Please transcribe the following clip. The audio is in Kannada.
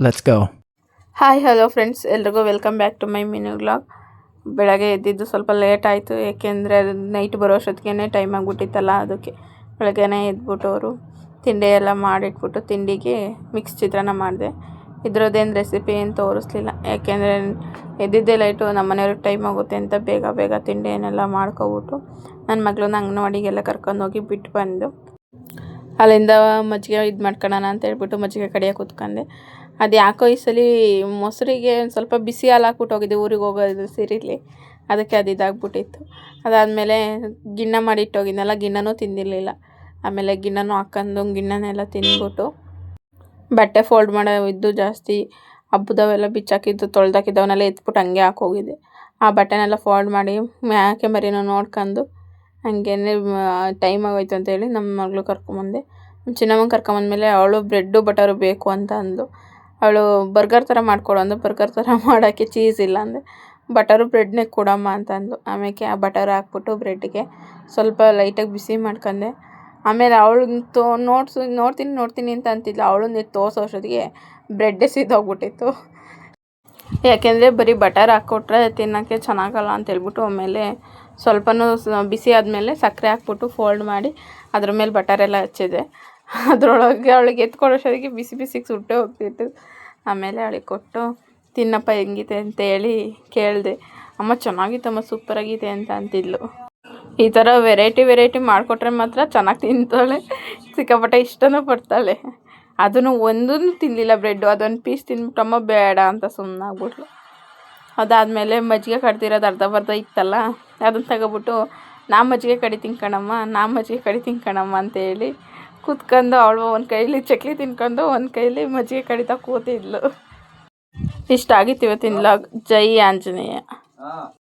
Let's go. Hi hello friends, ಎಲ್ರಿಗೂ welcome back to my mini vlog. ಬೆಳಗ್ಗೆ ಎದ್ದಿದ್ದು ಸ್ವಲ್ಪ ಲೇಟ್ ಆಯಿತು, ಏಕೆಂದರೆ ನೈಟ್ ಬರೋ ಅಷ್ಟೊತ್ತಿಗೆ ಟೈಮ್ ಆಗಿಬಿಟ್ಟಿತ್ತಲ್ಲ. ಅದಕ್ಕೆ ಬೆಳಗ್ಗೆನೇ ಎದ್ಬಿಟ್ಟು ಅವರು ತಿಂಡಿ ಎಲ್ಲ ಮಾಡಿಟ್ಬಿಟ್ಟು ತಿಂಡಿಗೆ ಮಿಕ್ಸ್ ಚಿತ್ರಾನ್ನ ಮಾಡಿದೆ. ಇದ್ರದ್ದೇನು ರೆಸಿಪಿ ಏನು ತೋರಿಸ್ಲಿಲ್ಲ, ಯಾಕೆಂದರೆ ಎದ್ದಿದ್ದೇ ಲೈಟು. ನಮ್ಮ ಮನೆಯವ್ರಿಗೆ ಟೈಮ್ ಆಗುತ್ತೆ ಅಂತ ಬೇಗ ಬೇಗ ತಿಂಡಿಯನ್ನೆಲ್ಲ ಮಾಡ್ಕೊಬಿಟ್ಟು ನನ್ನ ಮಗಳನ್ನ ಅಂಗನವಾಡಿಗೆಲ್ಲ ಕರ್ಕೊಂಡೋಗಿ ಬಿಟ್ಟು ಬಂದು ಅಲ್ಲಿಂದ ಮಜ್ಜಿಗೆ ಇದು ಮಾಡ್ಕೊಳ್ಳೋಣ ಅಂತ ಹೇಳ್ಬಿಟ್ಟು ಮಜ್ಜಿಗೆ ಕಡಿಯೋಕೆ ಕೂತ್ಕೊಂಡೆ. ಅದು ಯಾಕೋ ಈ ಸಲ ಮೊಸರಿಗೆ ಒಂದು ಸ್ವಲ್ಪ ಬಿಸಿ ಹಾಲು ಹಾಕ್ಬಿಟ್ಟು ಹೋಗಿದ್ದೆ ಊರಿಗೆ ಹೋಗೋದು ಸೀರಿಲಿ, ಅದಕ್ಕೆ ಅದು ಇದಾಗ್ಬಿಟ್ಟಿತ್ತು. ಅದಾದಮೇಲೆ ಗಿಣ್ಣ ಮಾಡಿಟ್ಟೋಗಿದ್ನಲ್ಲ, ಗಿಣ್ಣನೂ ತಿಂದಿರಲಿಲ್ಲ. ಆಮೇಲೆ ಗಿಣ್ಣನೂ ಹಾಕ್ಕೊಂಡು ಗಿಣ್ಣನೆಲ್ಲ ತಿಂದ್ಬಿಟ್ಟು ಬಟ್ಟೆ ಫೋಲ್ಡ್ ಮಾಡೋ ಇದ್ದು ಜಾಸ್ತಿ ಹಬ್ಬದವೆಲ್ಲ ಬಿಚ್ಚಾಕಿದ್ದು ತೊಳ್ದಾಕಿದ್ದವನ್ನೆಲ್ಲ ಎತ್ಬಿಟ್ಟು ಹಂಗೆ ಹಾಕೋಗಿದ್ದೆ. ಆ ಬಟ್ಟೆನೆಲ್ಲ ಫೋಲ್ಡ್ ಮಾಡಿ ಮ್ಯಾಕೆ ಮರಿನೂ ನೋಡ್ಕೊಂಡು ಹಂಗೇನೆ ಟೈಮ್ ಆಗೋಯ್ತು ಅಂತೇಳಿ ನಮ್ಮ ಮಗಳು ಕರ್ಕೊಂಬಂದೆ. ಚಿನ್ನಮ್ಮನ ಕರ್ಕೊಂಬಂದ್ಮೇಲೆ ಅವಳು ಬ್ರೆಡ್ಡು ಬಟರು ಬೇಕು ಅಂತ ಅಂದು ಅವಳು ಬರ್ಗರ್ ಥರ ಮಾಡಿಕೊಡು ಅಂದು. ಬರ್ಗರ್ ಥರ ಮಾಡೋಕ್ಕೆ ಚೀಸ್ ಇಲ್ಲ ಅಂದೆ. ಬಟರು ಬ್ರೆಡ್ನೇ ಕೊಡಮ್ಮ ಅಂತ ಅಂದು. ಆಮೇಲೆ ಆ ಬಟರ್ ಹಾಕ್ಬಿಟ್ಟು ಬ್ರೆಡ್ಗೆ ಸ್ವಲ್ಪ ಲೈಟಾಗಿ ಬಿಸಿ ಮಾಡ್ಕೊಂಡೆ. ಆಮೇಲೆ ಅವಳು ನೋಡ್ತೀನಿ ಅಂತ ಅಂತಿದ್ಲು. ಅವಳನ್ನ ತೋರಿಸೋ ಅಷ್ಟೊತ್ತಿಗೆ ಬ್ರೆಡ್ಡೇ ಸಿದ್ದೋಗ್ಬಿಟ್ಟಿತ್ತು. ಯಾಕೆಂದರೆ ಬರೀ ಬಟರ್ ಹಾಕ್ಕೊಟ್ರೆ ತಿನ್ನೋಕ್ಕೆ ಚೆನ್ನಾಗಲ್ಲ ಅಂತ ಹೇಳ್ಬಿಟ್ಟು ಆಮೇಲೆ ಸ್ವಲ್ಪನೂ ಬಿಸಿ ಆದಮೇಲೆ ಸಕ್ಕರೆ ಹಾಕ್ಬಿಟ್ಟು ಫೋಲ್ಡ್ ಮಾಡಿ ಅದ್ರ ಮೇಲೆ ಬಟರೆಲ್ಲ ಹಚ್ಚಿದೆ. ಅದರೊಳಗೆ ಅವಳಿಗೆ ಎತ್ಕೊಳ್ಳೋಷ್ಟೊತ್ತಿಗೆ ಬಿಸಿ ಬಿಸಿಗೆ ಸುಟ್ಟೇ ಹೋಗ್ತಿತ್ತು. ಆಮೇಲೆ ಅವಳಿಗೆ ಕೊಟ್ಟು ತಿನ್ನಪ್ಪ ಹೆಂಗಿದೆ ಅಂತೇಳಿ ಕೇಳಿದೆ. ಅಮ್ಮ ಚೆನ್ನಾಗಿತ್ತಮ್ಮ, ಸೂಪರಾಗಿದೆ ಅಂತ ಅಂತಿದ್ಲು. ಈ ಥರ ವೆರೈಟಿ ಮಾಡಿಕೊಟ್ರೆ ಮಾತ್ರ ಚೆನ್ನಾಗಿ ತಿಂತಾಳೆ, ಸಿಕ್ಕಾಪಟ್ಟೆ ಇಷ್ಟನೂ ಪಡ್ತಾಳೆ. ಅದನ್ನು ಒಂದೂ ತಿನ್ನಲಿಲ್ಲ ಬ್ರೆಡ್ಡು, ಅದೊಂದು ಪೀಸ್ ತಿಂದ್ಬಿಟ್ಟಮ್ಮ ಬೇಡ ಅಂತ ಸುಮ್ಮನಾಗ್ಬಿಟ್ಲು. ಅದಾದಮೇಲೆ ಮಜ್ಜಿಗೆ ಕಡ್ದಿರೋದು ಅರ್ಧ ಇತ್ತಲ್ಲ, ಅದನ್ನು ತಗೊಬಿಟ್ಟು ನಾ ಮಜ್ಜಿಗೆ ಕಡಿತೀನಿ ಕಣಮ್ಮ ಅಂತೇಳಿ ಕೂತ್ಕೊಂಡು ಅವಳು ಒಂದು ಕೈಲಿ ಚಕ್ಲಿ ತಿನ್ಕೊಂಡು ಒಂದು ಕೈಲಿ ಮಜ್ಜಿಗೆ ಕಡಿತಾ ಕೂತಿದ್ಲು. ಇಷ್ಟ ಆಗಿತ್ತು ಇವತ್ತಿನ ವ್ಲಾಗ್. ಜೈ ಆಂಜನೇಯ.